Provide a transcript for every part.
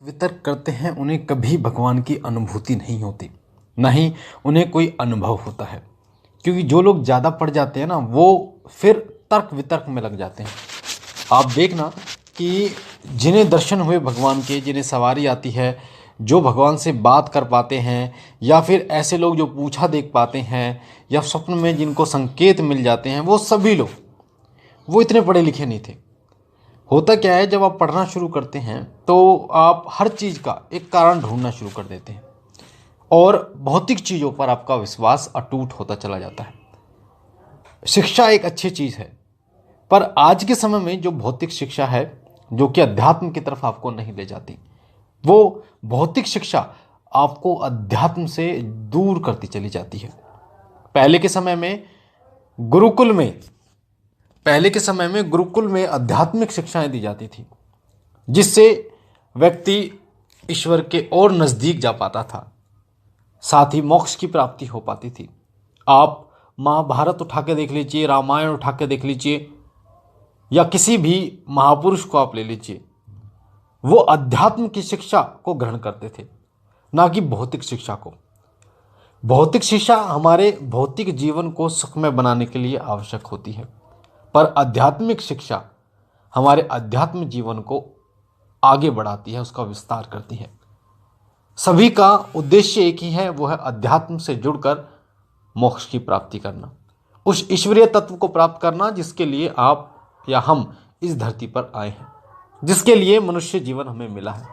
वितर्क करते हैं उन्हें कभी भगवान की अनुभूति नहीं होती, ना ही उन्हें कोई अनुभव होता है। क्योंकि जो लोग ज़्यादा पढ़ जाते हैं ना, वो फिर तर्क वितर्क में लग जाते हैं। आप देखना कि जिन्हें दर्शन हुए भगवान के, जिन्हें सवारी आती है, जो भगवान से बात कर पाते हैं, या फिर ऐसे लोग जो पूछा देख पाते हैं, या स्वप्न में जिनको संकेत मिल जाते हैं, वो सभी लोग वो इतने पढ़े लिखे नहीं थे। होता क्या है, जब आप पढ़ना शुरू करते हैं तो आप हर चीज़ का एक कारण ढूंढना शुरू कर देते हैं और भौतिक चीज़ों पर आपका विश्वास अटूट होता चला जाता है। शिक्षा एक अच्छी चीज़ है, पर आज के समय में जो भौतिक शिक्षा है, जो कि अध्यात्म की तरफ आपको नहीं ले जाती, वो भौतिक शिक्षा आपको अध्यात्म से दूर करती चली जाती है। पहले के समय में गुरुकुल में आध्यात्मिक शिक्षाएं दी जाती थी, जिससे व्यक्ति ईश्वर के और नज़दीक जा पाता था, साथ ही मोक्ष की प्राप्ति हो पाती थी। आप महाभारत उठा के देख लीजिए, रामायण उठा के देख लीजिए, या किसी भी महापुरुष को आप ले लीजिए, वो अध्यात्म की शिक्षा को ग्रहण करते थे, ना कि भौतिक शिक्षा को। भौतिक शिक्षा हमारे भौतिक जीवन को सुखमय बनाने के लिए आवश्यक होती है, पर आध्यात्मिक शिक्षा हमारे अध्यात्म जीवन को आगे बढ़ाती है, उसका विस्तार करती है। सभी का उद्देश्य एक ही है, वो है अध्यात्म से जुड़कर मोक्ष की प्राप्ति करना, उस ईश्वरीय तत्व को प्राप्त करना जिसके लिए आप या हम इस धरती पर आए हैं, जिसके लिए मनुष्य जीवन हमें मिला है।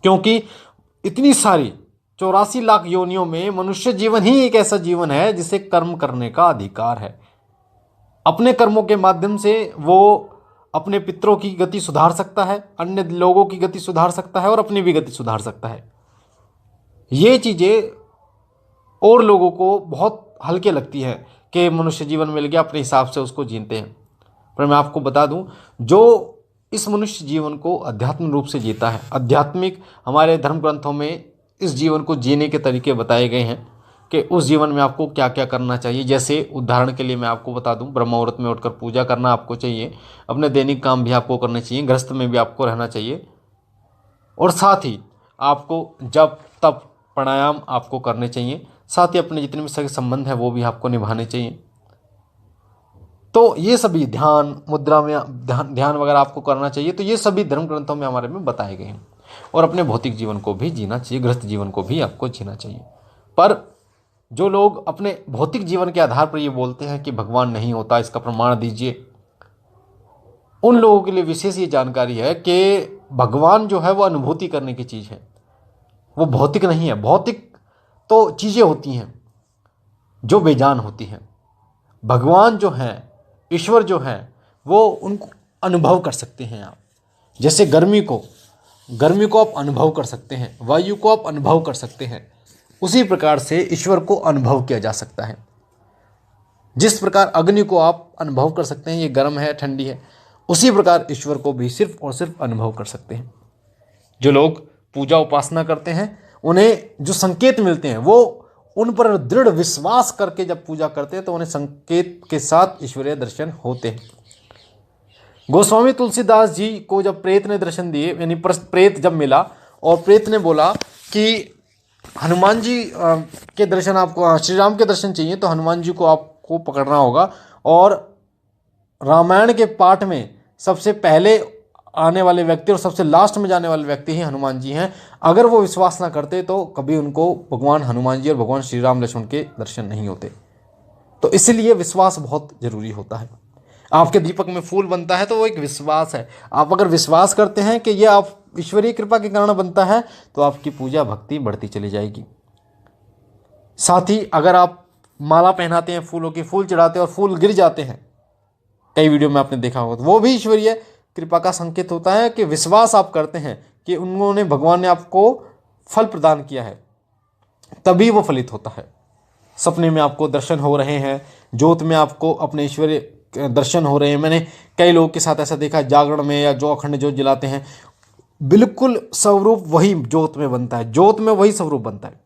क्योंकि इतनी सारी 84 लाख योनियों में मनुष्य जीवन ही एक ऐसा जीवन है जिसे कर्म करने का अधिकार है। अपने कर्मों के माध्यम से वो अपने पितरों की गति सुधार सकता है, अन्य लोगों की गति सुधार सकता है और अपनी भी गति सुधार सकता है। ये चीज़ें और लोगों को बहुत हल्के लगती है कि मनुष्य जीवन मिल गया, अपने हिसाब से उसको जीते हैं। पर मैं आपको बता दूं, जो इस मनुष्य जीवन को अध्यात्म रूप से जीता है, आध्यात्मिक हमारे धर्म ग्रंथों में इस जीवन को जीने के तरीके बताए गए हैं कि उस जीवन में आपको क्या क्या करना चाहिए। जैसे उदाहरण के लिए मैं आपको बता दूं, ब्रह्म मुहूर्त में उठकर पूजा करना आपको चाहिए, अपने दैनिक काम भी आपको करने चाहिए, गृहस्थ में भी आपको रहना चाहिए, और साथ ही आपको जप तप प्राणायाम आपको करने चाहिए, साथ ही अपने जितने भी सगे संबंध है वो भी आपको निभाने चाहिए। तो ये सभी ध्यान मुद्रा में ध्यान वगैरह आपको करना चाहिए। तो ये सभी धर्म ग्रंथों में हमारे में बताए गए हैं, और अपने भौतिक जीवन को भी जीना चाहिए, गृहस्थ जीवन को भी आपको जीना चाहिए। पर जो लोग अपने भौतिक जीवन के आधार पर ये बोलते हैं कि भगवान नहीं होता, इसका प्रमाण दीजिए, उन लोगों के लिए विशेष ये जानकारी है कि भगवान जो है वो अनुभूति करने की चीज़ है, वो भौतिक नहीं है। भौतिक तो चीज़ें होती हैं जो बेजान होती हैं। भगवान जो हैं, ईश्वर जो हैं, वो उनको अनुभव कर सकते हैं आप। जैसे गर्मी को आप अनुभव कर सकते हैं, वायु को आप अनुभव कर सकते हैं, उसी प्रकार से ईश्वर को अनुभव किया जा सकता है। जिस प्रकार अग्नि को आप अनुभव कर सकते हैं, ये गर्म है ठंडी है, उसी प्रकार ईश्वर को भी सिर्फ और सिर्फ अनुभव कर सकते हैं। जो लोग पूजा उपासना करते हैं, उन्हें जो संकेत मिलते हैं, वो उन पर दृढ़ विश्वास करके जब पूजा करते हैं तो उन्हें संकेत के साथ ईश्वरीय दर्शन होते हैं। गोस्वामी तुलसीदास जी को जब प्रेत ने दर्शन दिए, यानी प्रेत जब मिला और प्रेत ने बोला कि हनुमान जी के दर्शन आपको, श्री राम के दर्शन चाहिए तो हनुमान जी को आपको पकड़ना होगा, और रामायण के पाठ में सबसे पहले आने वाले व्यक्ति और सबसे लास्ट में जाने वाले व्यक्ति ही हनुमान जी हैं। अगर वो विश्वास ना करते तो कभी उनको भगवान हनुमान जी और भगवान श्री राम लक्ष्मण के दर्शन नहीं होते। तो इसलिए विश्वास बहुत ज़रूरी होता है। आपके दीपक में फूल बनता है तो वो एक विश्वास है। आप अगर विश्वास करते हैं कि ये आप ईश्वरीय कृपा के कारण बनता है, तो आपकी पूजा भक्ति बढ़ती चली जाएगी। साथ ही अगर आप माला पहनाते हैं फूलों की, फूल चढ़ाते हैं और फूल गिर जाते हैं, कई वीडियो में आपने देखा होगा, तो वो भी ईश्वरीय कृपा का संकेत होता है कि विश्वास आप करते हैं कि उन्होंने, भगवान ने आपको फल प्रदान किया है, तभी वो फलित होता है। सपने में आपको दर्शन हो रहे हैं, ज्योत में आपको अपने ईश्वरीय दर्शन हो रहे हैं। मैंने कई लोगों के साथ ऐसा देखा, जागरण में या जो अखंड ज्योत जलाते हैं, बिल्कुल स्वरूप वही ज्योत में बनता है, ज्योत में वही स्वरूप बनता है।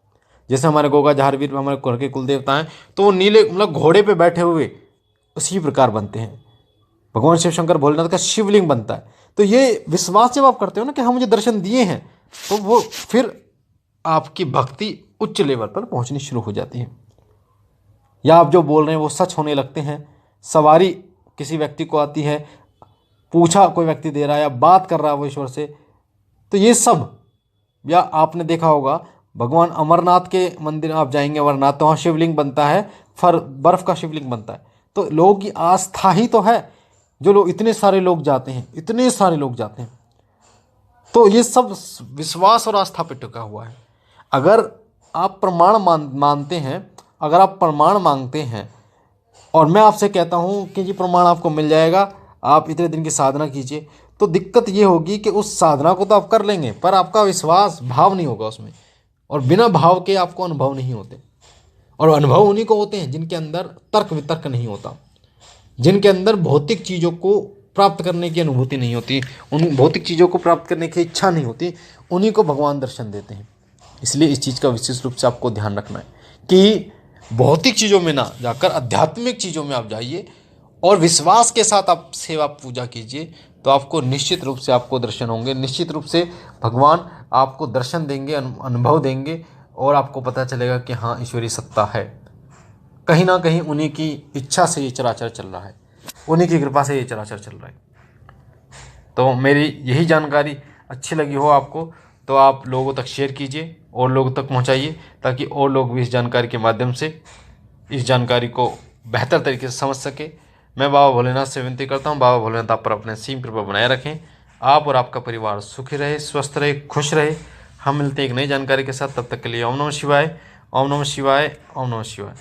जैसे हमारे गोगा झारवीर में हमारे घर के कुल देवता हैं, तो वो नीले मतलब घोड़े पे बैठे हुए उसी प्रकार बनते हैं। भगवान शिव शंकर भोलेनाथ का शिवलिंग बनता है, तो ये विश्वास जब आप करते हो ना कि हाँ मुझे दर्शन दिए हैं, तो वो फिर आपकी भक्ति उच्च लेवल पर पहुंचनी शुरू हो जाती है, या आप जो बोल रहे हैं वो सच होने लगते हैं। सवारी किसी व्यक्ति को आती है, पूछा कोई व्यक्ति दे रहा है, या बात कर रहा है वो ईश्वर से, तो ये सब, या आपने देखा होगा भगवान अमरनाथ के मंदिर आप जाएंगे, अमरनाथ, तो वहाँ शिवलिंग बनता है, बर्फ का शिवलिंग बनता है। तो लोगों की आस्था ही तो है, जो लोग, इतने सारे लोग जाते हैं, इतने सारे लोग जाते हैं। तो ये सब विश्वास और आस्था पे टिका हुआ है। अगर आप प्रमाण मानते हैं, अगर आप प्रमाण मांगते हैं, और मैं आपसे कहता हूँ कि ये प्रमाण आपको मिल जाएगा, आप इतने दिन की साधना कीजिए, तो दिक्कत ये होगी कि उस साधना को तो आप कर लेंगे, पर आपका विश्वास भाव नहीं होगा उसमें, और बिना भाव के आपको अनुभव नहीं होते। और अनुभव उन्हीं को होते हैं जिनके अंदर तर्क वितर्क नहीं होता, जिनके अंदर भौतिक चीज़ों को प्राप्त करने की अनुभूति नहीं होती, उन भौतिक चीज़ों को प्राप्त करने की इच्छा नहीं होती, उन्हीं को भगवान दर्शन देते हैं। इसलिए इस चीज़ का विशेष रूप से आपको ध्यान रखना है कि भौतिक चीज़ों में ना जाकर आध्यात्मिक चीज़ों में आप जाइए, और विश्वास के साथ आप सेवा पूजा कीजिए, तो आपको निश्चित रूप से आपको दर्शन होंगे, निश्चित रूप से भगवान आपको दर्शन देंगे, अनुभव देंगे, और आपको पता चलेगा कि हाँ ईश्वरीय सत्ता है। कहीं ना कहीं उन्हीं की इच्छा से ये चराचर चल रहा है, उन्हीं की कृपा से ये चराचर चल रहा है। तो मेरी यही जानकारी अच्छी लगी हो आपको, तो आप लोगों तक शेयर कीजिए और लोगों तक पहुंचाइए, ताकि और लोग भी इस जानकारी के माध्यम से इस जानकारी को बेहतर तरीके से समझ सके। मैं बाबा भोलेनाथ से विनती करता हूँ, बाबा भोलेनाथ आप पर अपने सीम कृपा बनाए रखें, आप और आपका परिवार सुखी रहे, स्वस्थ रहे, खुश रहे। हम मिलते हैं एक नई जानकारी के साथ, तब तक के लिए ओम नमः शिवाय, ओम नमः शिवाय, ओम नमः शिवाय।